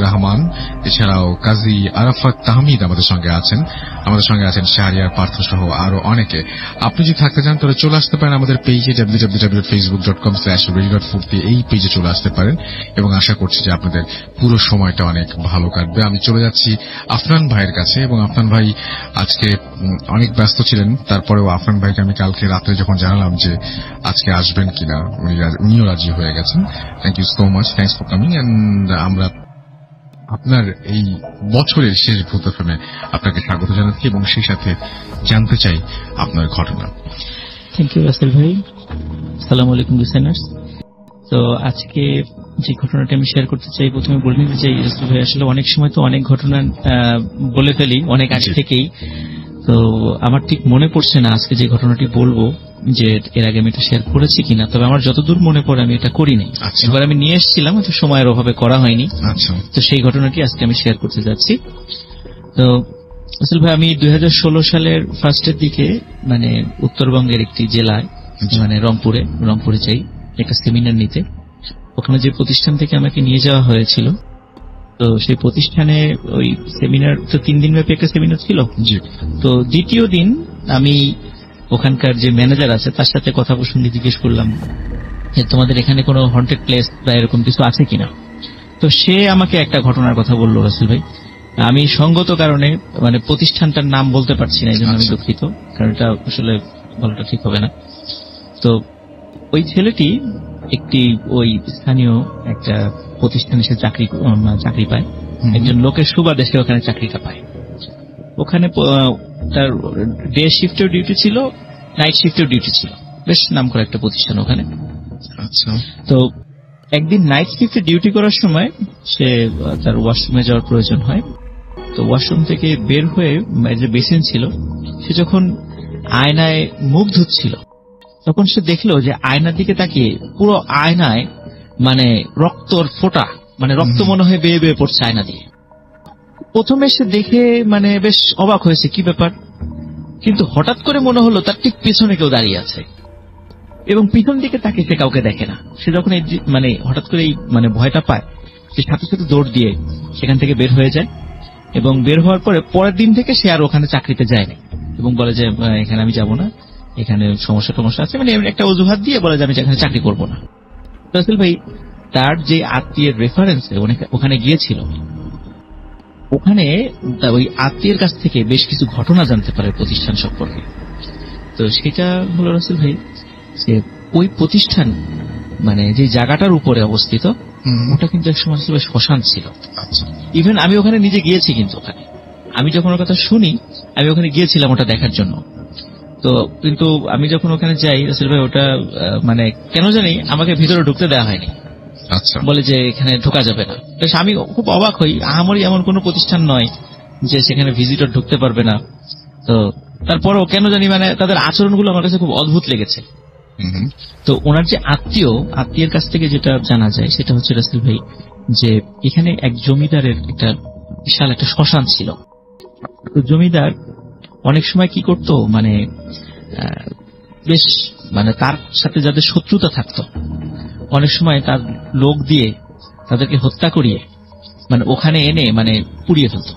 রহমান, এছাড়াও কাজী আরাফাত তাহমিদ আমাদের সঙ্গে আছেন শাহরিয়ার পার্থ সহ আরো অনেকে। আপনি যদি থাকতে চান তাহলে চলে আসতে পারেন আমাদের পেজে www.facebook.com/radio.ফুর্তি, এই পেজে চলে আসতে পারেন এবং আশা করছি যে আপনাদের পুরো সময়টা অনেক ভালো কাটবে। আমি চলে যাচ্ছি আফনান ভাইয়ের কাছে, এবং আফনান ভাই আজকে অনেক ব্যস্ত ছিলেন, তারপরেও আফনান ভাইকে আমি কালকে রাত্রে যখন জানালাম যে আজকে আসবেন কিনা, উনিও রাজি হয়ে গেছেন। Thank you so much, thanks for coming. And আমরা আপনার এই বছরের শেষ ভূত এফএমে আপনাকে স্বাগত জানাচ্ছি এবং সেই সাথে জানতে চাই আপনার ঘটনা। থ্যাংক ইউ রাসেল ভাই। আসসালামু আলাইকুম লিসেনার্স। তো আজকে যে ঘটনাটা আমি শেয়ার করতে চাই, প্রথমে বলে নিতে চাই রাসেল ভাই, আসলে অনেক সময় তো অনেক ঘটনা বলে ফেলি অনেক আগে থেকেই, তো আমার ঠিক মনে পড়ছে না আজকে যে ঘটনাটি বলবো যে এর আগে আমি এটা শেয়ার করেছি কিনা, তবে আমার যতদূর মনে পড়ে আমি এটা করিনি। এবার আমি নিয়ে এসেছিলাম, হয়তো সময়ের অভাবে করা হয়নি। তো সেই ঘটনাটি আজকে আমি শেয়ার করতে যাচ্ছি। তো আসলে ভাই, আমি 2016 সালের ফার্স্টের দিকে মানে উত্তরবঙ্গের একটি জেলায়, মানে রংপুরে যাই একটা সেমিনার নিতে। ওখানে যে প্রতিষ্ঠান থেকে আমাকে নিয়ে যাওয়া হয়েছিল, তো সেই প্রতিষ্ঠানে ওই সেমিনার তো 3 দিন ব্যাপী একটা সেমিনার ছিল। তো দ্বিতীয় দিন আমি ওখানকার যে ম্যানেজার আছে তার সাথে কথা প্রসঙ্গে জিজ্ঞেস করলাম যে তোমাদের এখানে কোনো হন্টেড প্লেস বা এরকম কিছু আছে কিনা। তো সে আমাকে একটা ঘটনার কথা বললো রাসেল ভাই। আমি সঙ্গত কারণে মানে প্রতিষ্ঠানটার নাম বলতে পারছি না, এই জন্য আমি দুঃখিত, কারণ এটা আসলে বলাটা ঠিক হবে না। তো ওই ছেলেটি একটি ওই স্থানীয় একটা প্রতিষ্ঠানে সে চাকরি পায়, একজন লোকের সুবাদে সে ওখানে চাকরিটা পায়। ওখানে তার ডে শিফটেও ডিউটি ছিল, নাইট শিফটেও ডিউটি ছিল, বেশ নাম করা একটা প্রতিষ্ঠান ওখানে। তো একদিন নাইট শিফটে ডিউটি করার সময় সে তার ওয়াশরুমে যাওয়ার প্রয়োজন হয়। তো ওয়াশরুম থেকে বের হয়ে যে বেসিন ছিল, সে যখন আয়নায় মুখ ধুচ্ছিল তখন সে দেখলো যে আয়নার দিকে তাকিয়ে পুরো আয়নায় মানে রক্তর ফোঁটা, মানে রক্ত মনে হয় বেয়ে বেয়ে পড়ছে আয়না দিয়ে। প্রথমে সে দেখে মানে বেশ অবাক হয়েছে, কি ব্যাপার, কিন্তু হঠাৎ করে মনে হলো তার ঠিক পিছনে কেউ দাঁড়িয়ে আছে এবং পিছন দিকে তাকিয়ে সে কাউকে দেখে না। সে যখন মানে হঠাৎ করে মানে ভয়টা পায়, সে সাথে সাথে দৌড় দিয়ে সেখান থেকে বের হয়ে যায় এবং বের হওয়ার পরে পরের দিন থেকে সে আর ওখানে চাকরিতে যায়নি এবং বলে যে এখানে আমি যাব না, এখানে সমস্যা আছে, মানে একটা অজুহাত দিয়ে বলে যে আমি এখানে চাকরি করবো না। রাসেল ভাই, তার যে আত্মীয়ের রেফারেন্সে ওখানে গিয়েছিল, ওখানে ওই আত্মীয়ের কাছ থেকে বেশ কিছু ঘটনা জানতে পারে প্রতিষ্ঠান সম্পর্কে। তো সেটা হলো রাসেল ভাই যে ওই প্রতিষ্ঠান মানে যে জায়গাটার উপরে অবস্থিত, ওটা কিন্তু একসময় শ্মশান ছিল। ইভেন আমি ওখানে নিজে গিয়েছি, কিন্তু ওখানে আমি যখন ওর কথা শুনি আমি ওখানে গিয়েছিলাম ওটা দেখার জন্য। তো কিন্তু আমি যখন ওখানে যাই রাসেল ভাই, ওটা মানে কেন জানি আমাকে ভিতরে ঢুকতে দেওয়া হয়নি, বলে যে এখানে ঢোকা যাবে না। আমি খুব অবাক হই, আমারই এমন কোনো প্রতিষ্ঠান নয় যে সেখানে ভিজিটর ঢুকতে পারবে না। তো তারপরও কেন জানি মানে তাদের আচরণগুলো আমার কাছে খুব অদ্ভুত লেগেছে। তো ওনার যে আত্মীয়ের কাছ থেকে যেটা জানা যায় সেটা হচ্ছে রাসেল ভাই যে এখানে এক জমিদারের একটা বিশাল একটা শ্মশান ছিল। তো জমিদার অনেক সময় কি করতো, মানে বেশ মানে তার সাথে যাদের শত্রুতা থাকতো অনেক সময় তার লোক দিয়ে তাদেরকে হত্যা করিয়ে মানে ওখানে এনে মানে পুড়িয়ে ফেলত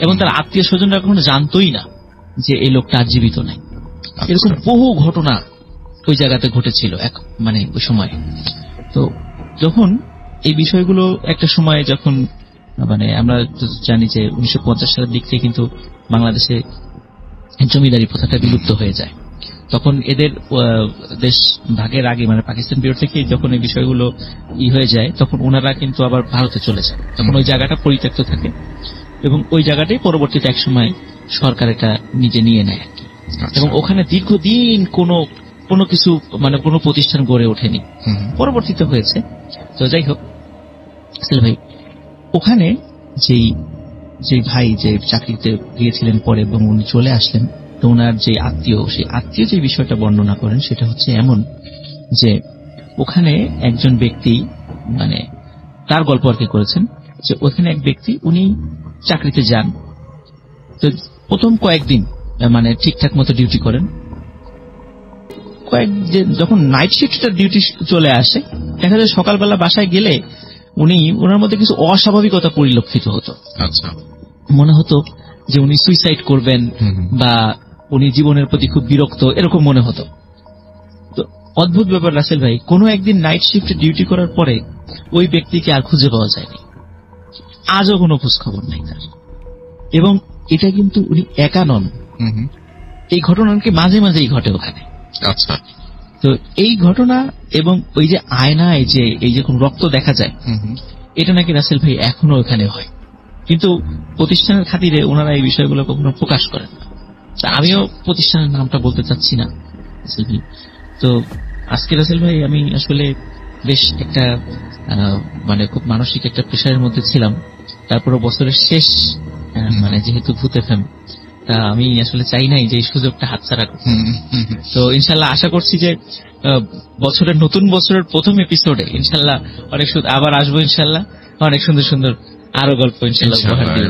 এবং তার আত্মীয় স্বজনরা কখনো জানতোই না যে এই লোকটা আর জীবিত নাই। এরকম বহু ঘটনা ওই জায়গাতে ঘটেছিল মানে ওই সময়। তো যখন এই বিষয়গুলো একটা সময় যখন মানে আমরা জানি যে 1950 সালের দিক থেকে কিন্তু বাংলাদেশে জমিদারি প্রথাটা বিলুপ্ত হয়ে যায়, তখন এদের দেশ ভাগের আগে মানে পাকিস্তান পিরিয়ড থেকে যখন এই বিষয়গুলো হয়ে যায়, তখন ওনারা কিন্তু আবার ভারতে চলে যায়। তখন ওই জায়গাটা পরিত্যক্ত থাকে এবং ওই জায়গাটাই পরবর্তীতে একসময় সরকার এটা নিজে নিয়ে নেয় আর কি। এবং ওখানে দীর্ঘদিন কোনো কিছু মানে কোনো প্রতিষ্ঠান গড়ে ওঠেনি, পরবর্তীতে হয়েছে। তো যাই হোক ভাই, ওখানে যে ভাই যে চাকরিতে গিয়েছিলেন পরে এবং উনি চলে আসলেন, তো ওনার যে সেই আত্মীয় যে বিষয়টা বর্ণনা করেন সেটা হচ্ছে এমন যে ওখানে একজন ব্যক্তি মানে তার গল্প আর কি করেছেন যে ওখানে এক ব্যক্তি উনি চাকরিতে যান। তো প্রথম কয়েকদিন মানে ঠিকঠাক মতো ডিউটি করেন, যখন নাইট শিফটটা ডিউটি চলে আসে দেখা যায় সকালবেলা বাসায় গেলে ওনার মধ্যে কিছু অস্বাভাবিকতা পরিলক্ষিত হতো। আচ্ছা, মনে হতো যে উনি সুইসাইড করবেন বা উনি জীবনের প্রতি খুব বিরক্ত, এরকম মনে হতো। তো অদ্ভুত ব্যাপার রাসেল ভাই, কোনো একদিন নাইট শিফটে ডিউটি করার পরে ওই ব্যক্তিকে আর খুঁজে পাওয়া যায়নি, আজও কোনো খোঁজ খবর নাই তার। এবং এটা কিন্তু উনি একা নন, এই ঘটনা নাকি মাঝে মাঝেই ঘটে ওখানে। আচ্ছা, তো এই ঘটনা এবং ওই যে আয়নায় যে এই যে কোন রক্ত দেখা যায়, এটা নাকি রাসেল ভাই এখনো ওখানে হয়, কিন্তু প্রতিষ্ঠানের খাতিরে ওনারা এই বিষয়গুলো কখনো প্রকাশ করেন না। আমিও প্রতিষ্ঠানের নামটা বলতে চাচ্ছি না রাসেল ভাই। তো আজকে রাসেল ভাই আমি আসলে বেশ একটা মানে খুব মানসিক একটা প্রেশারের মধ্যে ছিলাম। তারপরে বছরের শেষ, মানে যেহেতু ভূত এফএম, তা আমি আসলে চাই নাই যে এই সুযোগটা হাতছাড়া করতে। তো ইনশাল্লাহ আশা করছি যে নতুন বছরের প্রথম এপিসোডে ইনশাল্লাহ অনেক আবার আসবো, ইনশাল্লাহ অনেক সুন্দর সুন্দর আরো গল্প ইনশাল্লাহ।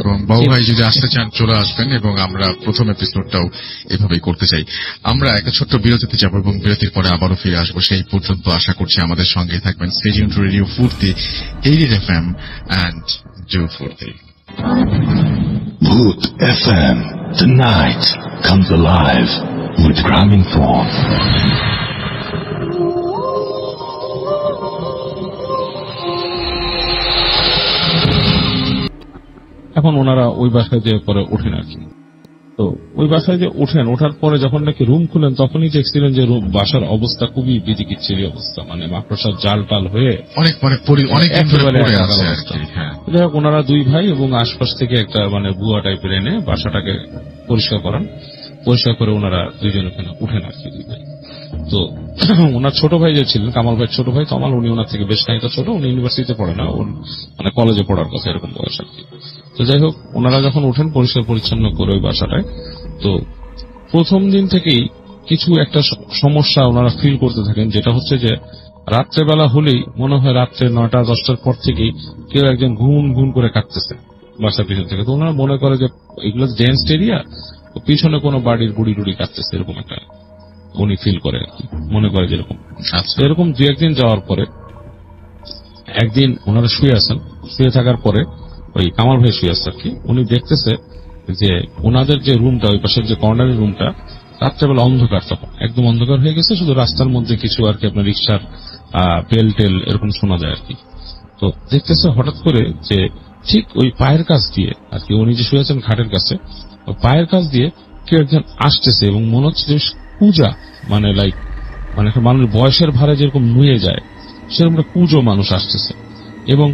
এবং বাবু ভাই যদি আসতে চান চলে আসবেন, এবং আমরা প্রথম এপিসোডটাও এভাবেই করতে চাই। আমরা একটা ছোট্ট বিরতিতে যাব এবং বিরতির পরে আবারও ফিরে আসবো। সেই পর্যন্ত আশা করছি আমাদের সঙ্গে থাকবেন। স্টে টিউনড টু রেডিও ফুর্তি 88 FM and do ফুর্তি। Bhoot FM, tonight comes alive with Graminphone. এখন ওনারা ওই বাসায় যে পরে ওঠেন আর কি। তো ওই বাসায় যে ওঠার পরে যখন নাকি রুম খুলেন তখনই দেখছিলেন যে বাসার অবস্থা খুবই বিদিকিচ্ছিরি অবস্থা, মানে মাকড়সার জাল টাল হয়ে অনেক যাই হোক, ওনারা দুই ভাই এবং আশপাশ থেকে একটা মানে বুয়া টাইপের এনে বাসাটাকে পরিষ্কার করে ওনারা দুইজন ওখানে উঠেন আর কি, দুই ভাই। তো ওনার ছোট ভাই যে ছিলেন, কামাল ভাই ছোট ভাই তমাল, উনি ওনার থেকে বেশ খানিকটা ছোট, উনি ইউনিভার্সিটিতে পড়ে না, মানে কলেজে পড়ার কথা এরকম বয়স আর কি। তো যাই হোক, ওনারা যখন উঠেন পরিষ্কার পরিচ্ছন্ন করে ওই বাসাটায়, তো প্রথম দিন থেকেই কিছু একটা সমস্যা ওনারা ফিল করতে থাকেন, যেটা হচ্ছে যে রাত্রেবেলা হলেই মনে হয় রাত্রে 9টা-10টার পর থেকেই কেউ একজন ঘুম ঘুম করে কাটতেছে বাসার পিছন থেকে। তো ওনারা মনে করে যে এগুলো ডেন্সড এরিয়া, পিছনে কোনো বাড়ির গুড়ি টুড়ি কাটতেছে, এরকম একটা উনি ফিল করে আর কি, মনে করে যেরকম। এরকম দু একদিন যাওয়ার পরে একদিন ওনারা শুয়ে থাকার পরে ওই কামাল ভাই শুয়ে আছে আর কি, উনি দেখতেছে যে ওনাদের যে রুমটা, ওই পাশের যে কর্নারের রুমটা, রাত্রেবেলা অন্ধকার, তখন একদম অন্ধকার হয়ে গেছে, শুধু রাস্তার মধ্যে কিছু আর কি আপনার রিক্সার বেল টেল এরকম শোনা যায় আর কি। তো দেখতেছে হঠাৎ করে যে ঠিক ওই পায়ের কাছ দিয়ে আর কি, উনি যে শুয়েছেন খাটের কাছে, ওই পায়ের কাছ দিয়ে কেউ একজন আসতেছে, এবং মনে হচ্ছে যে পূজা, মানে লাইক মানে একটা মানুষ বয়সের ভারে যেরকম নুয়ে যায় সেরকম একটা পুজো মানুষ আসতেছে। এবং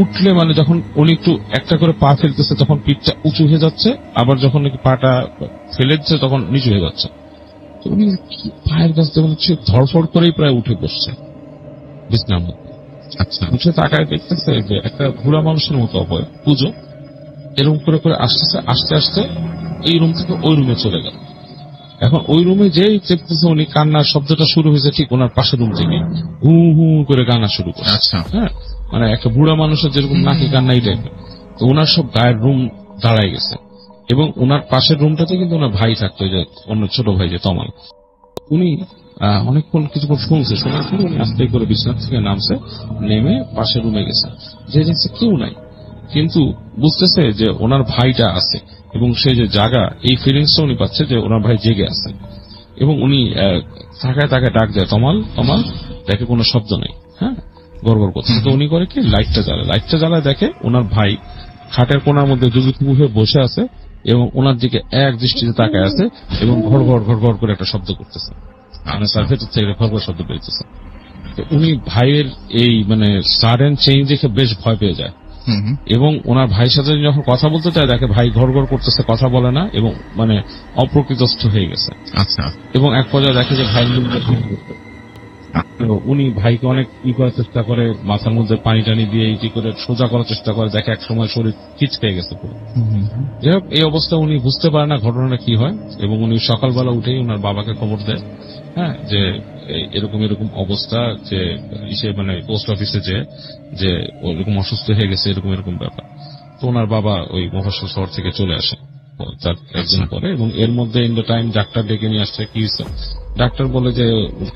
উঠলে মানে যখন উনি একটু একটা করে পা ফেলতেছে তখন পিঠটা উঁচু হয়ে যাচ্ছে, আবার যখন নাকি পাটা ফেলে দিচ্ছে তখন নিচু হয়ে যাচ্ছে। তো উনি পায়ের কাছ থেকে হচ্ছে ধরফড় করেই প্রায় উঠে বসছে বিছনার মধ্যে। আচ্ছা, উঠে তাকায় দেখতেছে যে একটা বুড়া মানুষের মতো অবয়ব, পুজো এরকম করে করে আসতেছে, আস্তে আস্তে এই রুম থেকে ওই রুমে চলে গেল। এখন ওই রুমে যেই দেখতেছে উনি কান্নার শব্দটা শুরু হয়েছে ঠিক ওনার পাশের রুম থেকে, হু হু করে কান্না শুরু করে। আচ্ছা, হ্যাঁ, মানে একটা বুড়া মানুষের যেরকম নাকি কান্না এই টাইপের। তো ওনার সব গায়ের রুম দাঁড়ায় গেছে, এবং ওনার পাশের রুমটাতে কিন্তু ওনার ভাই থাকতো, যে অন্য ছোট ভাই যে তমাল। উনি অনেকক্ষণ কিছুক্ষণ শোনার পর উনি আস্তে করে বিছানা থেকে নামছে, নেমে পাশের রুমে গেছে, যে দেখছে কেউ নাই, কিন্তু বুঝতেছে যে ওনার ভাইটা আছে, এবং সে যে জাগা এই ফিলিংসটা উনি পাচ্ছে যে ওনার ভাই জেগে আছে। এবং উনি তাকায় ডাক দেয়, তমাল তমাল, দেখে কোনো শব্দ নেই, হ্যাঁ, গড়গড় করছে। তো উনি করে কি, লাইটটা জ্বালায়, দেখে ওনার ভাই খাটের কোনার মধ্যে জুজুথুবু হয়ে বসে আছে, এবং ওনার দিকে এক দৃষ্টিতে তাকায় আছে, এবং ঘড় ঘড় করে একটা শব্দ করতেছে, মানে তার ভেতর থেকে ঘড় শব্দ বেরোতেছে। উনি ভাইয়ের এই মানে সাডেন চেঞ্জ দেখে বেশ ভয় পেয়ে যায়, এবং ওনার ভাইয়ের সাথে যখন কথা বলতে চায় দেখে ভাই ঘড় করতেছে, কথা বলে না, এবং মানে অপ্রকৃতস্থ হয়ে গেছে। আচ্ছা, এবং এক পর্যায়ে দেখে যে ভাইয়ের মুখটা উনি ভাইকে অনেক করার চেষ্টা করে, মাথার মধ্যে পানি টানি দিয়ে ইটি করে সোজা করার চেষ্টা করে, দেখে এক সময় শরীর খিচকে গেছে পুরো। যাই হোক, এই অবস্থা উনি বুঝতে পারে না ঘটনাটা কি হয়, এবং উনি সকালবেলা উঠেই ওনার বাবাকে খবর দেয়, হ্যাঁ, যে এরকম অবস্থা, যে মানে পোস্ট অফিসে যে ওরকম অসুস্থ হয়ে গেছে, এরকম ব্যাপার। তো ওনার বাবা ওই মফস্বল শহর থেকে চলে আসে, তার একদিন পরে, এবং এর মধ্যে ইন দ্য টাইম ডাক্তার ডেকে নিয়ে আসছে। কি হয়েছে? ডাক্তার বলে যে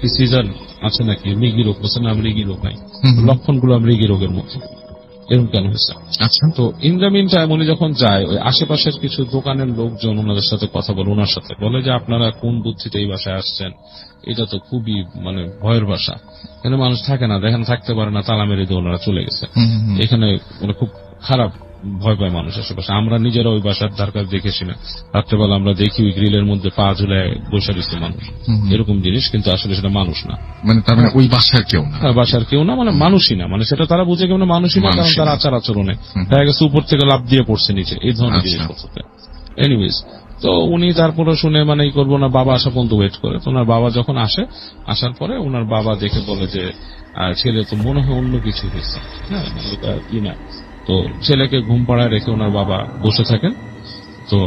কি সিজার আছে নাকি, মৃগী রোগ? বলছে না, মৃগী রোগ নাই, লক্ষণগুলো মৃগী রোগের মতো। এরকম কেন হয়েছে? আচ্ছা, তো ইন দ্য মিন টাইম উনি যখন যায়, ওই আশেপাশের কিছু দোকানের লোকজন ওনাদের সাথে কথা বলে, ওনার সাথে বলে যে আপনারা কোন বুদ্ধিতে এই বাসায় আসছেন, এটা তো খুবই মানে ভয়ের বাসা, এখানে মানুষ থাকে না, দেখেন থাকতে পারে না, তালা মেরে দিয়ে ওনারা চলে গেছে। এখানে মানে খুব খারাপ, ভয় পায় মানুষ আশেপাশে। আমরা নিজেরা ওই বাসার ধার কাছে দেখেছি না, রাত্রেবেলা আমরা দেখি ওই গ্রিলের মধ্যে পা ঝুলে বসে দিচ্ছে মানুষ, এরকম জিনিস, কিন্তু আসলে সেটা মানুষ না। মানে তার মানে ওই বাসার কেউ না, বাসার কেউ না, মানে মানুষই না, মানে সেটা তারা বুঝে কেমন মানুষই না, কারণ তার আচার আচরণে দেখা গেছে উপর থেকে লাফ দিয়ে পড়ছে নিচে, এই ধরনের জিনিসপত্র। এনিওয়েজ, তো উনি তারপরে শুনে মানে এই করবো না, বাবা আসা পর্যন্ত ওয়েট করে। তো ওনার বাবা যখন আসে, আসার পরে ওনার বাবা দেখে বলে যে ছেলে তো মনে হয় অন্য কিছু হয়েছে, হ্যাঁ এটা কি না। তো ছেলেকে ঘুম পাড়ায় রেখে ওনার বাবা বসে থাকেন। তো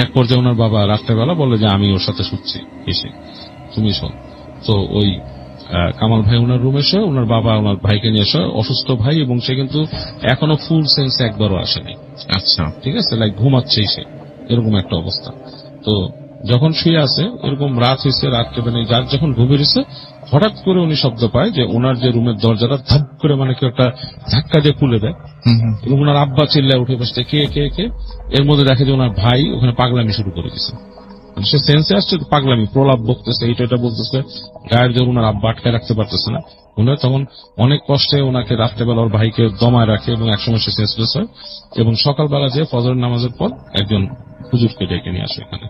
এক পর্যায়ে ওনার বাবা রাত্রেবেলা বলে যে আমি ওর সাথে শুচ্ছি, এসে তুমি শোন। তো ওই কামাল ভাই ওনার রুমে এসে ওনার বাবা ওনার ভাইকে নিয়ে এসে, অসুস্থ ভাই, এবং সে কিন্তু এখনো ফুল সেন্সে একবারও আসেনি। আচ্ছা, ঠিক আছে, লাইক ঘুমাচ্ছেই সে, এরকম একটা অবস্থা। তো যখন শুয়ে আছে, এরকম রাত হয়েছে, রাত্রে মানে যার যখন ঘুমিয়েছে, হঠাৎ করে উনি শব্দ পায় যে ওনার যে রুমের দরজাটা ধাপ করে মানে কেউ একটা ধাক্কা দিয়ে খুলে দেয়, এবং ওনার আব্বা চিল্লায় উঠে বসতে, কে কে কে। এর মধ্যে দেখে যে ওনার ভাই ওখানে পাগলামি শুরু করে দিচ্ছে, সে সেন্সে আসছে, পাগলামি প্রলাপ বকতেছে, এইটা বলতেছে, গায়ের জোর ওনার আব্বা আটকায় রাখতে পারতেছে না। উনি তখন অনেক কষ্টে ওনাকে রাত্রেবেলা ওর ভাইকে দমায় রাখে, এবং একসময় সে সেন্সলেস হয়, এবং সকালবেলা যে ফজরের নামাজের পর একজন হুজুরকে ডেকে নিয়ে আসে এখানে,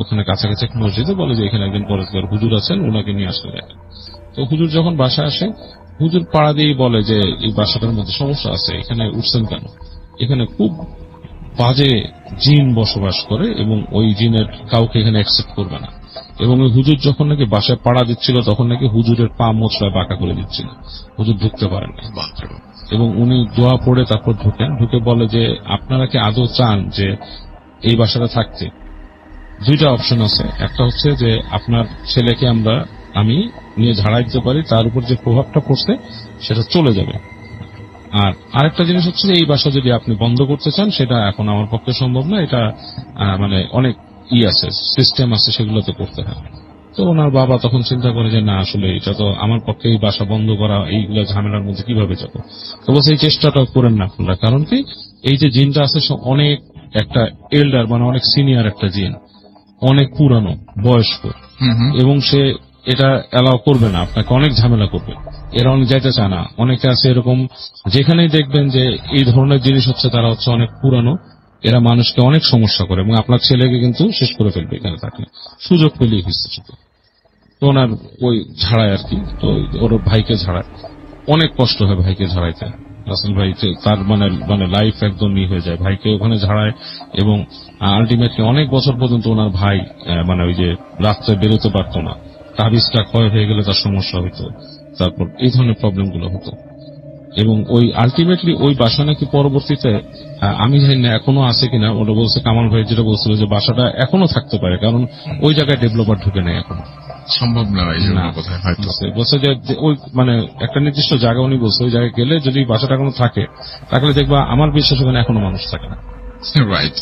ওখানে কাছাকাছি এক মসজিদে, বলে যে এখানে একজন পরেশগার হুজুর আছেন, ওনাকে নিয়ে আসলে দেখেন। তো হুজুর যখন বাসায় আসে, হুজুর পাড়া দিয়েই বলে যে এই বাসাটার মধ্যে সমস্যা আছে, এখানে উঠছেন কেন? এখানে খুব বাজে জিন বসবাস করে, এবং ওই জিনের কাউকে এখানে অ্যাকসেপ্ট করবে না। এবং ওই হুজুর যখন নাকি বাসায় পাড়া দিচ্ছিল, তখন নাকি হুজুরের পা মোচড়ায় বাঁকা করে দিচ্ছিল, হুজুর ঢুকতে পারেন না। এবং উনি দোয়া পড়ে তারপর ঢুকে বলে যে আপনারা কি আদৌ চান যে এই বাসাটা থাকতে? দুইটা অপশন আছে, একটা হচ্ছে যে আপনার ছেলেকে আমি নিয়ে ঝাড়াই দিতে পারি, তার উপর যে প্রভাবটা পড়ছে সেটা চলে যাবে। আর আরেকটা জিনিস হচ্ছে যে এই বাসা যদি আপনি বন্ধ করতে চান, সেটা এখন আমার পক্ষে সম্ভব না, এটা মানে অনেক আছে, সিস্টেম আছে, সেগুলোতে করতে হয়। তো ওনার বাবা তখন চিন্তা করে যে না, আসলে এটা তো আমার পক্ষে এই বাসা বন্ধ করা, এইগুলো ঝামেলার মধ্যে কিভাবে যাবো। তো বলছে এই চেষ্টাটাও করেন না আপনারা, কারণ কি এই যে জিনটা আছে অনেক একটা এল্ডার, মানে অনেক সিনিয়র একটা জিন, অনেক পুরানো বয়স্ক, এবং সে এটা অ্যালাউ করবে না, আপনাকে অনেক ঝামেলা করবে, এরা অনেক যাইতে চায় না। অনেকে আছে এরকম, যেখানেই দেখবেন যে এই ধরনের জিনিস হচ্ছে, তারা হচ্ছে অনেক পুরানো, এরা মানুষকে অনেক সমস্যা করে, এবং আপনার ছেলেকে কিন্তু শেষ করে ফেলবে এখানে থাকলে, সুযোগ পেলেই হচ্ছে। তো ওনার ওই ঝাড়ায় আর কি, তো ওর ভাইকে ঝাড়ায়, অনেক কষ্ট হয় ভাইকে ঝাড়াইতে। রাসেল ভাই তার মানে লাইফ একদম হয়ে যায়, ভাইকে ওখানে ঝাড়ায়, এবং আলটিমেটলি অনেক বছর পর্যন্ত ওনার ভাই মানে ওই যে রাস্তায় বেরোতে পারতো না, তাবিজটা ক্ষয় হয়ে গেলে তার সমস্যা হইতো, তারপর এই ধরনের প্রবলেম গুলো হতো। এবং ওই আলটিমেটলি ওই বাসা নাকি পরবর্তীতে, আমি জানি না এখনো আছে কিনা, ওটা বলছে কামাল ভাই যেটা বলছিল যে বাসাটা এখনো থাকতে পারে, কারণ ওই জায়গায় ডেভেলপার ঢুকে নেই, এখনো সম্ভব না, এই জন্য কোথায় হয়তো বলছে যে ওই মানে একটা নির্দিষ্ট জায়গা উনি বলছে, ওই জায়গায় গেলে যদি বাসাটা এখনো থাকে, তাহলে দেখবা আমার বিশ্বাস ওখানে এখনো মানুষ থাকে না। রাইট,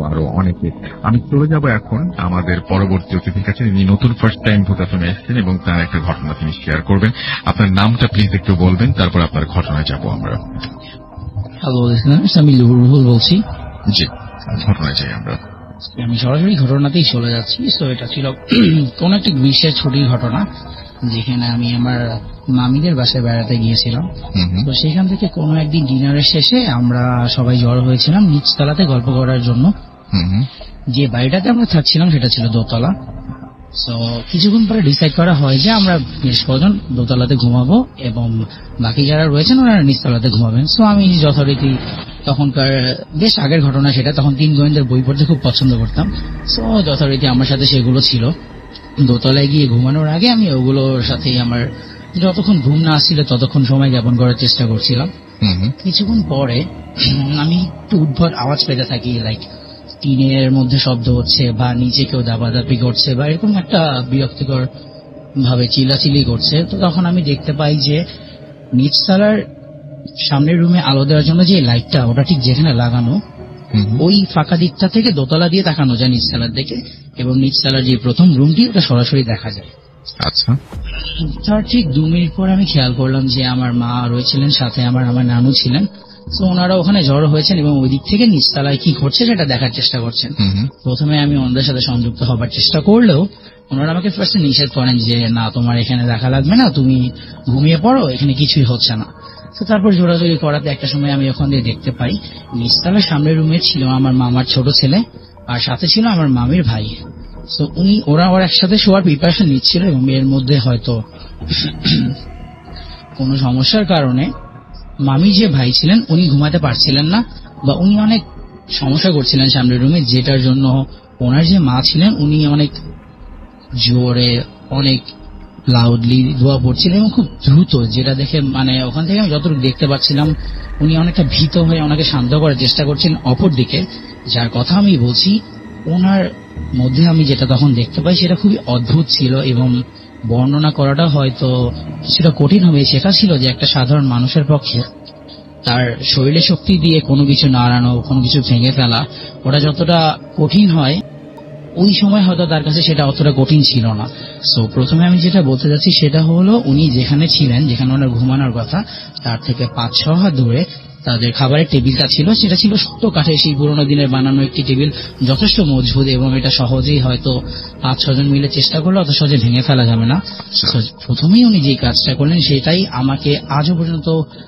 আরো অনেকে। আমি চলে যাব এখন আমাদের পরবর্তী অতিথির কাছে, যিনি নতুন ফার্স্ট টাইম ভোকাশনে এসেছেন, এবং তার একটা ঘটনা তিনি শেয়ার করবেন। আপনার নামটা প্লিজ একটু বলবেন, তারপর আপনার ঘটনায় যাব আমরা। হ্যালো লিসনার্স, আমি রুহুল বলছি। জি, ঘটনায় যাই আমরা। আমি সরাসরি ঘটনাতেই চলে যাচ্ছি। তো এটা ছিল কোন একটি গ্রীষ্মের ছুটির ঘটনা, যেখানে আমি আমার মামিদের বাসায় বেড়াতে গিয়েছিলাম। তো সেখান থেকে কোনো একদিন ডিনারের শেষে আমরা সবাই জড়ো হয়েছিলাম নিচতলাতে গল্প করার জন্য। যে বাড়িটাতে আমরা থাকছিলাম সেটা ছিল দোতলা। তো কিছুক্ষণ পরে ডিসাইড করা হয় যে আমরা বেশ কজন দোতলাতে ঘুমাবো, এবং বাকি যারা রয়েছেন ওনারা নিচতলাতে ঘুমাবেন। সো আমি যথারীতি, তখনকার বেশ আগের ঘটনা সেটা, তখন 3 গোয়েন্দার বই পড়তে খুব পছন্দ করতাম। সো যথারীতি আমার সাথে সেগুলো ছিল। দোতলায় গিয়ে ঘুমানোর আগে আমি ওগুলোর সাথেই আমার যতক্ষণ ঘুম না আসছিল ততক্ষণ সময় জ্ঞাপন করার চেষ্টা করছিলাম। কিছুক্ষণ পরে আমি একটু উদ্ভট আওয়াজ পেতে থাকি, লাইক টিনের মধ্যে শব্দ হচ্ছে, বা নিচে কেউ দাবাদাবি করছে, বা এরকম একটা বিরক্তিকর ভাবে চিল্লাচিল্লি করছে। তো তখন আমি দেখতে পাই যে নিচতলার সামনের রুমে আলো দেওয়ার জন্য যে লাইটটা, ওটা ঠিক যেখানে লাগানো, ওই ফাঁকা দিকটা থেকে দোতলা দিয়ে তাকানো যায় নিচতলার দিকে, এবং নিচতলার যে প্রথম রুমটি ওটা সরাসরি দেখা যায়। আচ্ছা, তার ঠিক 2 মিনিট পর আমি খেয়াল করলাম যে আমার মা রয়েছিলেন, সাথে আমার নানু ছিলেন। তো ওনারা ওখানে জড়ো হয়েছেন এবং ওই দিক থেকে নিচতলায় কি ঘটছে সেটা দেখার চেষ্টা করছেন। প্রথমে আমি ওনাদের সাথে সংযুক্ত হবার চেষ্টা করলেও ওনারা আমাকে ফার্স্টে নিষেধ করেন যে না, তোমার এখানে দেখা লাগবে না, তুমি ঘুমিয়ে পড়ো, এখানে কিছুই হচ্ছে না। তো তারপর জোরাজোরি করাতে একটা সময় আমি ওখান দিয়ে দেখতে পাই নিচতলার সামনের রুমে ছিল আমার মামার ছোট ছেলে, আর সাথে ছিল আমার মামির ভাই। তো ওরা একসাথে শোয়ার প্রিপারেশন নিচ্ছিল, এবং এর মধ্যে হয়তো কোনো সমস্যার কারণে মামি যে ভাই ছিলেন উনি ঘুমাতে পারছিলেন না, বা উনি অনেক সমস্যা করছিলেন সামনের রুমে, যেটার জন্য ওনার যে মা ছিলেন উনি অনেক জোরে অনেক লাউডলি দোয়া পড়ছিলেন এবং খুব দ্রুত, যেটা দেখে মানে ওখান থেকে আমি যতটুকু দেখতে পাচ্ছিলাম উনি অনেকটা ভীত হয়ে ওনাকে শান্ত করার চেষ্টা করছিলেন। অপরদিকে যার কথা আমি বলছি ওনার মধ্যে আমি যেটা তখন দেখতে পাই সেটা খুবই অদ্ভুত ছিল, এবং বর্ণনা করাটা হয়তো কিছুটা কঠিন হবে। সেটা ছিল যে একটা সাধারণ মানুষের পক্ষে তার শরীরে শক্তি দিয়ে কোনো কিছু নাড়ানো, কোনো কিছু ভেঙে ফেলা, ওটা যতটা কঠিন হয় ওই সময় হয়তো তার কাছে সেটা অতটা কঠিন ছিল না। সো প্রথমে আমি যেটা বলতে যাচ্ছি সেটা হলো উনি যেখানে ছিলেন, যেখানে ওনার ঘুমানোর কথা, তার থেকে 5-6 হাত দূরে তাদের খাবারের টেবিলটা ছিল, সেটা ছিল শক্ত কাঠের, সেই পুরোনো দিনের বানানো একটি টেবিল, যথেষ্ট মজবুত, এবং এটা সহজেই হয়তো 5-6 জন মিলে চেষ্টা করলে অত সহজে ভেঙে ফেলা যাবে না। প্রথমেই উনি যে কাজটা করলেন সেটাই আমাকে আজও পর্যন্ত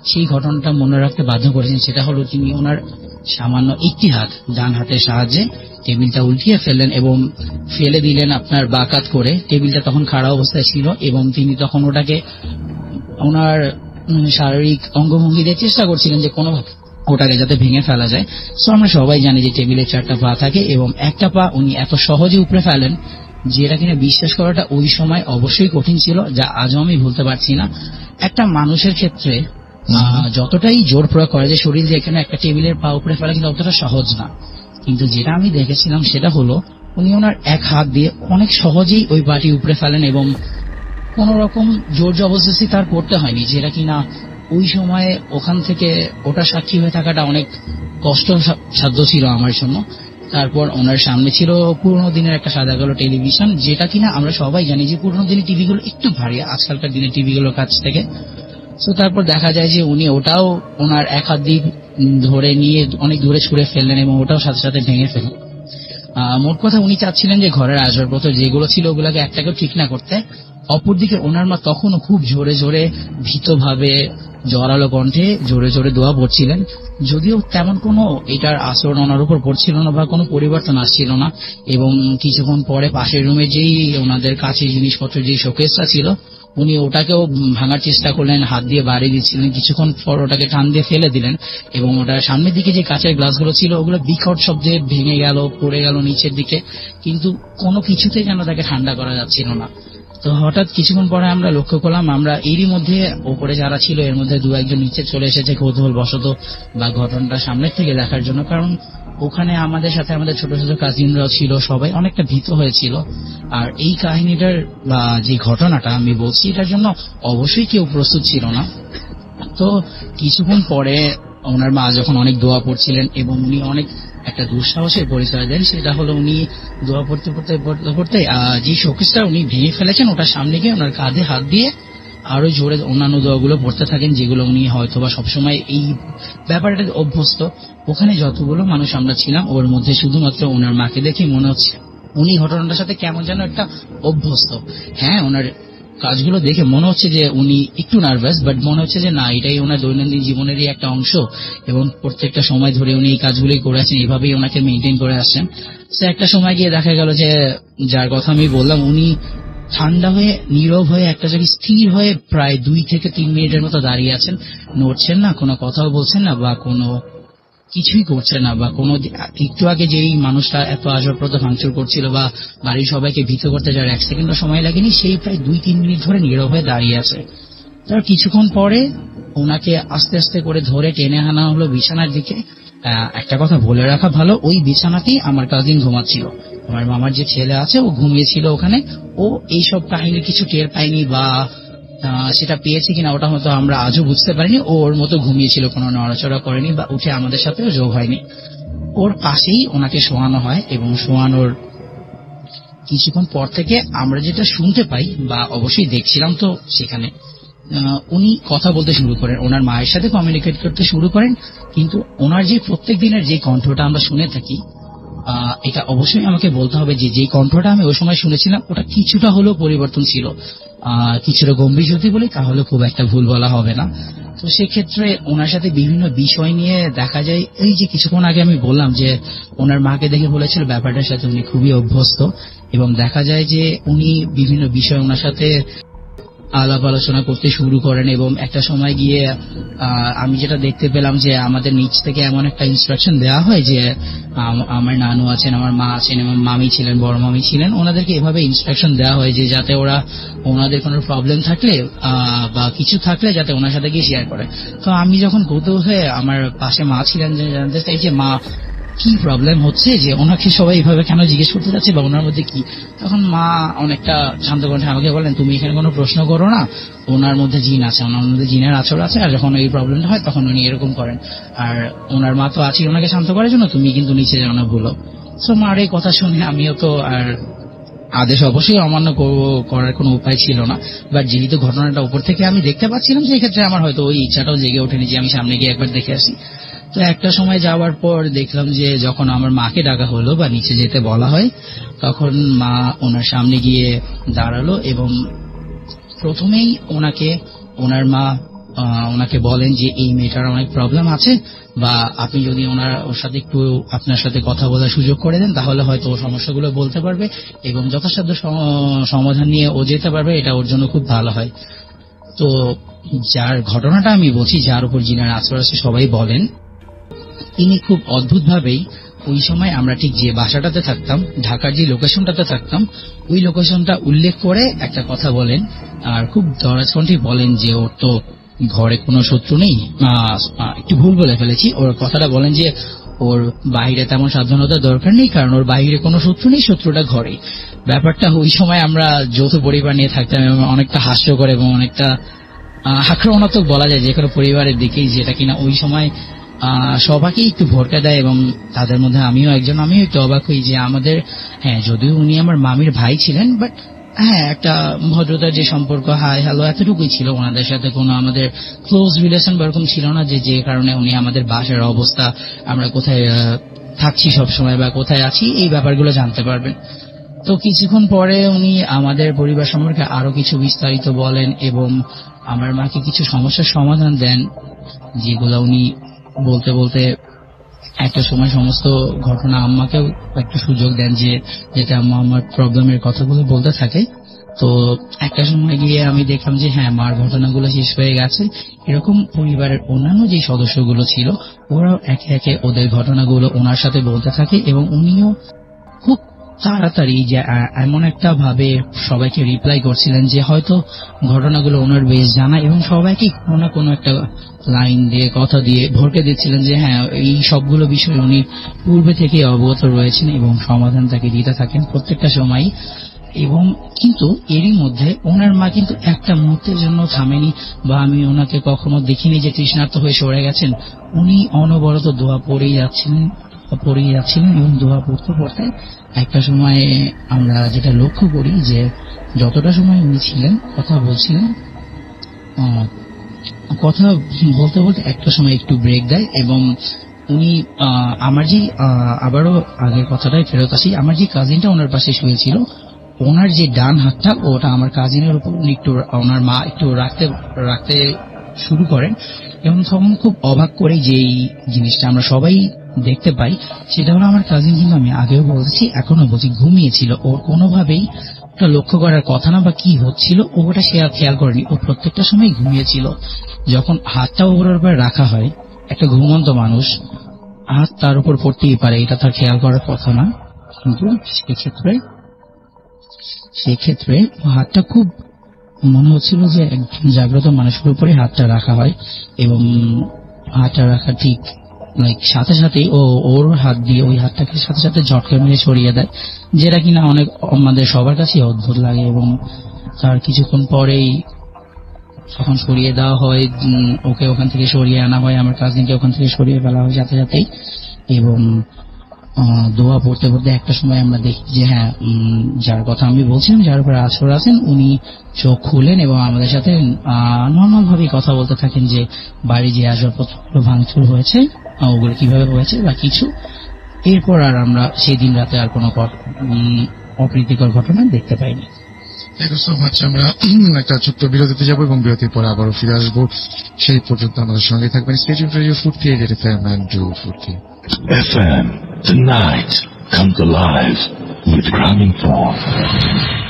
সেই ঘটনাটা মনে রাখতে বাধ্য করেছেন। সেটা হলো তিনি ওনার সামান্য একটি হাত ডান হাতের সাহায্যে টেবিলটা উল্টিয়ে ফেললেন এবং ফেলে দিলেন আপনার বাকাত করে। টেবিলটা তখন খাড়া অবস্থায় ছিল এবং তিনি তখন ওটাকে ওনার শারীরিক অঙ্গভঙ্গি দিয়ে চেষ্টা করছিলেন যে কোনো ওটাকে যাতে ভেঙে ফেলা যায়। সো আমরা সবাই জানি যে টেবিলের 4টা পা থাকে এবং একটা পা উনি এত সহজে উপড়ে ফেলেন যেটা কিনা বিশ্বাস করাটা ওই সময় অবশ্যই কঠিন ছিল, যা আজও আমি ভুলতে পারছি না। একটা মানুষের ক্ষেত্রে যতটাই জোর প্রয়োগ করা যায় শরীর দিয়ে, এখানে একটা টেবিলের পা উপড়ে ফেলা কিন্তু অতটা সহজ না। কিন্তু যেটা আমি দেখেছিলাম সেটা হলো উনি ওনার এক হাত দিয়ে অনেক সহজেই ওই পাটি উপড়ে ফেলেন এবং কোন রকম জোর জবরদস্তি তার করতে হয়নি, যেটা কিনা ওই সময়ে ওখান থেকে ওটা সাক্ষী হয়ে থাকাটা অনেক কষ্টসাধ্য ছিল আমার জন্য। তারপর ওনার সামনে ছিল পুরোনো দিনের একটা সাদা কালো টেলিভিশন, যেটা কিনা আমরা সবাই জানি যে পুরোনো দিনের টিভিগুলো একটু ভারী আজকালকার দিনের টিভিগুলোর কাছ থেকে। তো তারপর দেখা যায় যে উনি ওটাও ওনার এক হাত দিয়ে ধরে নিয়ে অনেক দূরে ছুঁড়ে ফেললেন এবং ওটাও সাথে সাথে ভেঙে ফেললেন। মোট কথা উনি চাচ্ছিলেন যে ঘরের আসবাবপত্র যেগুলো ছিল ওগুলোকে একটাকেও ঠিক না করতে। অপরদিকে ওনার মা তখনও খুব জোরে জোরে ভীতভাবে জোরালো কণ্ঠে জোরে জোরে দোয়া পড়ছিলেন, যদিও তেমন কোনো এটার আচরণ ওনার উপর পড়ছিল না বা কোনো পরিবর্তন আসছিল না। এবং কিছুক্ষণ পরে পাশের রুমে যেই ওনাদের কাছে জিনিসপত্র যে শোকেসটা ছিল উনি ওটাকেও ভাঙার চেষ্টা করলেন, হাত দিয়ে বাড়ি দিচ্ছিলেন, কিছুক্ষণ পর ওটাকে টান দিয়ে ফেলে দিলেন এবং ওটার সামনের দিকে যে কাঁচের গ্লাসগুলো ছিল ওগুলো বিকট শব্দে ভেঙে গেল, পড়ে গেল নিচের দিকে, কিন্তু কোনো কিছুতেই যেন তাকে ঠান্ডা করা যাচ্ছিল না। তো হঠাৎ কিছুক্ষণ পরে আমরা লক্ষ্য করলাম আমরা এরই মধ্যে ওপরে যারা ছিল এর মধ্যে 2-1 জন নিচে চলে এসেছে কৌতূহল বশত বা ঘটনাটা সামনের থেকে দেখার জন্য, কারণ ওখানে আমাদের সাথে আমাদের ছোট ছোট কাজিনরাও ছিল, সবাই অনেকটা ভীত হয়েছিল। আর এই কাহিনীটার বা যে ঘটনাটা আমি বলছি এটার জন্য অবশ্যই কেউ প্রস্তুত ছিল না। তো কিছুক্ষণ পরে ওনার মা যখন অনেক দোয়া পড়ছিলেন এবং উনি অনেক একটা দুঃসাহসের পরিচয় দেন, সেটা হলো উনি দোয়া পড়তে পড়তে পড়তে পড়তে যে শোকেসটা উনি ভেঙে ফেলেছেন ওটার সামনে গিয়ে ওনার কাঁধে হাত দিয়ে আরো জোরে অন্যান্য দোয়াগুলো পড়তে থাকেন, যেগুলো উনি হয়তো বা সবসময় এই ব্যাপারটা অভ্যস্ত। ওখানে যতগুলো মানুষ আমরা ছিলাম ওর মধ্যে শুধুমাত্র ওনার মাকে দেখে মনে হচ্ছে উনি ঘটনাটার সাথে কেমন যেন একটা অভ্যস্ত। হ্যাঁ, ওনার কাজগুলো দেখে মনে হচ্ছে যে উনি একটু নার্ভাস, বাট মনে হচ্ছে যে না, এটাই ওনার দৈনন্দিন জীবনেরই একটা অংশ এবং প্রত্যেকটা সময় ধরে উনি এই কাজগুলোই করে আসছেন, এভাবেই ওনাকে মেনটেন করে আসছেন। তো একটা সময় গিয়ে দেখা গেল যে যার কথা আমি বললাম উনি ঠান্ডা হয়ে নীরব হয়ে একটা জায়গায় স্থির হয়ে প্রায় 2 থেকে 3 মিনিটের মতো দাঁড়িয়ে আছেন, নড়ছেন না, কোনো কথাও বলছেন না বা কোনো কিছুই করছে না, বা কোনো একটু আগে যেই মানুষটা এত আসবাবপত্র ভাঙচুর করছিল বা বাড়ির সবাইকে ভীত করতে যাওয়ার 1 সেকেন্ডও সময় লাগেনি, সেই প্রায় 2-3 মিনিট ধরে নীরব হয়ে দাঁড়িয়ে আছে। তার কিছুক্ষণ পরে ওনাকে আস্তে আস্তে করে ধরে টেনে আনা হলো বিছানার দিকে। একটা কথা বলে রাখা ভালো, ওই বিছানাতেই আমার কাজিন ঘুমাচ্ছিল, আমার মামার যে ছেলে আছে ও ঘুমিয়েছিল ওখানে। ও এইসব কাহিনীর কিছু টের পায়নি বা সেটা পেয়েছে কিনা ওটা হয়তো আমরা আজও বুঝতে পারিনি। ও ওর মতো ঘুমিয়েছিল, কোনো নড়াচড়া করেনি বা উঠে আমাদের সাথেও যোগ হয়নি। ওর পাশেই ওনাকে শোয়ানো হয় এবং শোয়ানোর কিছুক্ষণ পর থেকে আমরা যেটা শুনতে পাই বা অবশ্যই দেখছিলাম তো সেখানে, উনি কথা বলতে শুরু করেন, ওনার মায়ের সাথে কমিউনিকেট করতে শুরু করেন, কিন্তু ওনার যে প্রত্যেক দিনের যে কণ্ঠটা আমরা শুনে থাকি, এটা অবশ্যই আমাকে বলতে হবে যে কণ্ঠটা আমি ওই সময় শুনেছিলাম ওটা কিছুটা হলেও পরিবর্তন ছিল, কিছুটা গম্ভীর যদি বলি তাহলে খুব একটা ভুল বলা হবে না। তো সেক্ষেত্রে ওনার সাথে বিভিন্ন বিষয় নিয়ে দেখা যায়, এই যে কিছুক্ষণ আগে আমি বললাম যে ওনার মাকে দেখে বলেছিল ব্যাপারটার সাথে উনি খুবই অভ্যস্ত, এবং দেখা যায় যে উনি বিভিন্ন বিষয় ওনার সাথে আলাপ আলোচনা করতে শুরু করেন, এবং একটা সময় গিয়ে আমি যেটা দেখতে পেলাম যে আমাদের নিচ থেকে এমন একটা ইনস্ট্রাকশন দেওয়া হয় যে আমার নানু আছেন, আমার মা আছেন, আমার মামি ছিলেন, বড় মামি ছিলেন, ওনাদেরকে এভাবে ইনস্ট্রাকশন দেওয়া হয় যে যাতে ওরা ওনাদের কোনো প্রবলেম থাকলে বা কিছু থাকলে যাতে ওনার সাথে গিয়ে শেয়ার করে। তো আমি যখন কৌতূহল হয়ে, আমার পাশে মা ছিলেন, জানতে চাই যে মা কি প্রবলেম হচ্ছে, যে ওনাকে সবাই এইভাবে কেন জিজ্ঞেস করতে যাচ্ছে বা ওনার মধ্যে কি, তখন মা অনেকটা শান্ত কণ্ঠে আমাকে বলেন, তুমি এখানে কোনো প্রশ্ন করো না, ওনার মধ্যে জিন আছে, ওনার মধ্যে জিনের আচর আছে, আর যখন এই প্রবলেমটা হয় তখন উনি এরকম করেন, আর ওনার মা তো আছে ওনাকে শান্ত করার জন্য, তুমি কিন্তু নিচে যাও না ভুলো। সো মার এই কথা শুনে আমিও তো আর আদেশ অবশ্যই অমান্য করার কোনো উপায় ছিল না, বাট যেহেতু ঘটনাটা উপর থেকে আমি দেখতে পাচ্ছিলাম, সেই ক্ষেত্রে আমার হয়তো ওই ইচ্ছাটাও জেগে ওঠেনি যে আমি সামনে গিয়ে একবার দেখে আসি। তো একটা সময় যাওয়ার পর দেখলাম যে যখন আমার মাকে ডাকা হলো বা নিচে যেতে বলা হয়, তখন মা ওনার সামনে গিয়ে দাঁড়ালো এবং প্রথমেই ওনার মা ওনাকে বলেন যে এই মেয়েটার অনেক প্রবলেম আছে, বা আপনি যদি ওর সাথে একটু আপনার সাথে কথা বলার সুযোগ করে দেন তাহলে হয়তো ও সমস্যাগুলো বলতে পারবে এবং যথাসাধ্য সমাধান নিয়ে ও যেতে পারবে, এটা ওর জন্য খুব ভালো হয়। তো যার ঘটনাটা আমি বলছি, যার উপর জিনের আশ্রয় আছে সবাই বলেন, তিনি খুব অদ্ভুতভাবেই ওই সময় আমরা ঠিক যে বাসাটাতে থাকতাম, ঢাকার যে লোকেশনটাতে থাকতাম, ওই লোকেশনটা উল্লেখ করে একটা কথা বলেন, আর খুব দরাজ কণ্ঠে বলেন যে ওর তো ঘরে কোনো শত্রু নেই, একটু ভুল বলে ফেলেছি, ওর কথাটা বলেন যে ওর বাইরে তেমন সাবধানতার দরকার নেই, কারণ ওর বাইরে কোনো শত্রু নেই, শত্রুটা ঘরে। ব্যাপারটা ওই সময় আমরা যৌথ পরিবার নিয়ে থাকতাম এবং অনেকটা হাস্যকর এবং অনেকটা আক্রমণাত্মক বলা যায় যে কোনো পরিবারের দিকেই, যেটা কিনা ওই সময় সবাইকেই একটু ভরকা দেয় এবং তাদের মধ্যে আমিও একজন। আমিও একটু অবাক হই যে আমাদের, হ্যাঁ যদিও উনি আমার মামির ভাই ছিলেন, বাট হ্যাঁ একটা ভদ্রতার যে সম্পর্ক, হাই হ্যালো এতটুকুই ছিল, ওনাদের সাথে কোনো আমাদের ক্লোজ রিলেশন বা এরকম ছিল না যে কারণে উনি আমাদের বাসার অবস্থা, আমরা কোথায় থাকছি সবসময় বা কোথায় আছি, এই ব্যাপারগুলো জানতে পারবেন। তো কিছুক্ষণ পরে উনি আমাদের পরিবার সম্পর্কে আরো কিছু বিস্তারিত বলেন এবং আমার মাকে কিছু সমস্যার সমাধান দেন, যেগুলো উনি বলতে বলতে একটা সময় সমস্ত ঘটনা আম্মাকেও একটা সুযোগ দেন যে যাতে আম্মা আমার প্রবলেমের কথাগুলো বলতে থাকে। তো একটা সময় গিয়ে আমি দেখলাম যে হ্যাঁ মার ঘটনাগুলো শেষ হয়ে গেছে, এরকম পরিবারের অন্যান্য যে সদস্যগুলো ছিল ওরাও একে একে ওদের ঘটনাগুলো ওনার সাথে বলতে থাকে এবং উনিও খুব তাড়াতাড়ি যে এমন একটা ভাবে সবাইকে রিপ্লাই করছিলেন যে হয়তো ঘটনাগুলো ওনার বেশ জানা এবং সবাইকে কোনো না কোনো একটা লাইন দিয়ে কথা দিয়ে ভরকে দিচ্ছিলেন যে হ্যাঁ এই সবগুলো বিষয় উনি পূর্বে থেকে অবগত রয়েছেন এবং সমাধান তাকে দিতে থাকেন প্রত্যেকটা সময়। এবং কিন্তু এরই মধ্যে ওনার মা কিন্তু একটা মুহূর্তের জন্য থামেনি বা আমি ওনাকে কখনো দেখিনি যে তৃষ্ণার্ত হয়ে সরে গেছেন। উনি অনবরত দোয়া পড়েই যাচ্ছিলেন এবং দোয়া পড়তে পড়তে একটা সময় আমরা যেটা লক্ষ্য করি যে যতটা সময় উনি ছিলেন কথা বলছিলেন, কথা বলতে বলতে একটা সময় একটু ব্রেক দেয় এবং উনি আমার যে আবারও আগের কথাটাই ফেরত আসি, আমার যে কাজিনটা ওনার পাশে শুয়েছিল ওনার যে ডান হাতটা ওটা আমার কাজিনের উপর উনি একটু ওনার মা একটু রাখতে শুরু করেন এবং তখন খুব অবাক করে যে এই জিনিসটা আমরা সবাই দেখতে পাই সেটা হলো আমার কাজিন, কিন্তু আমি আগেও বলছি এখনো বলছি, ঘুমিয়েছিল। ওর কোনোভাবেই ওটা লক্ষ্য করার কথা না বা কি হচ্ছিল ওটা সে আর খেয়াল করেনি, ও প্রত্যেকটা সময় ঘুমিয়েছিল। যখন হাতটা ওর উপর রাখা হয়, একটা ঘুমন্ত মানুষ হাত তার উপর পড়তেই পারে, এটা তার খেয়াল করার কথা না, কিন্তু সেক্ষেত্রে হাতটা খুব মনে হচ্ছিল যে একজন জাগ্রত মানুষের উপরে হাতটা রাখা হয় এবং হাতটা রাখা ঠিক সাথে সাথেই ওর হাত দিয়ে ওই হাতটাকে সাথে সাথে ঝটকা মেরে সরিয়ে দেয়, যেটা কিনা অনেক আমাদের সবার কাছে অদ্ভুত লাগে। এবং তার কিছুক্ষণ পরেই যখন সরিয়ে দেওয়া হয়, ওকে ওখান থেকে সরিয়ে আনা হয়, আমার কাজিনকে ওখান থেকে সরিয়ে ফেলা হয় সাথে সাথেই। এবং দোয়া পড়তে পড়তে একটা সময় আমরা দেখি যে হ্যাঁ, যার কথা আমি বলছিলাম, যার উপরে আসর আছেন, উনি চোখ খুলেন এবং আমাদের সাথে নর্মাল ভাবে কথা বলতে থাকেন যে বাড়ি যে আসবাবপত্রগুলো ভাঙচুর হয়েছে ওগুলো কিভাবে হয়েছে বা কিছু। এরপর আর আমরা সেই দিন রাতে আর কোনো অপ্রীতিকর ঘটনা দেখতে পাইনি। Thank you so much. আমরা একটা ছোট্ট বিরতিতে যাবো এবং বিরতির পরে আবারও ফিরে আসবো। সেই পর্যন্ত আমাদের সঙ্গে থাকবেন স্টে টিউনড রেডিও ফুর্তি FM and do ফুর্তি FM. Tonight comes alive with Gramming Form.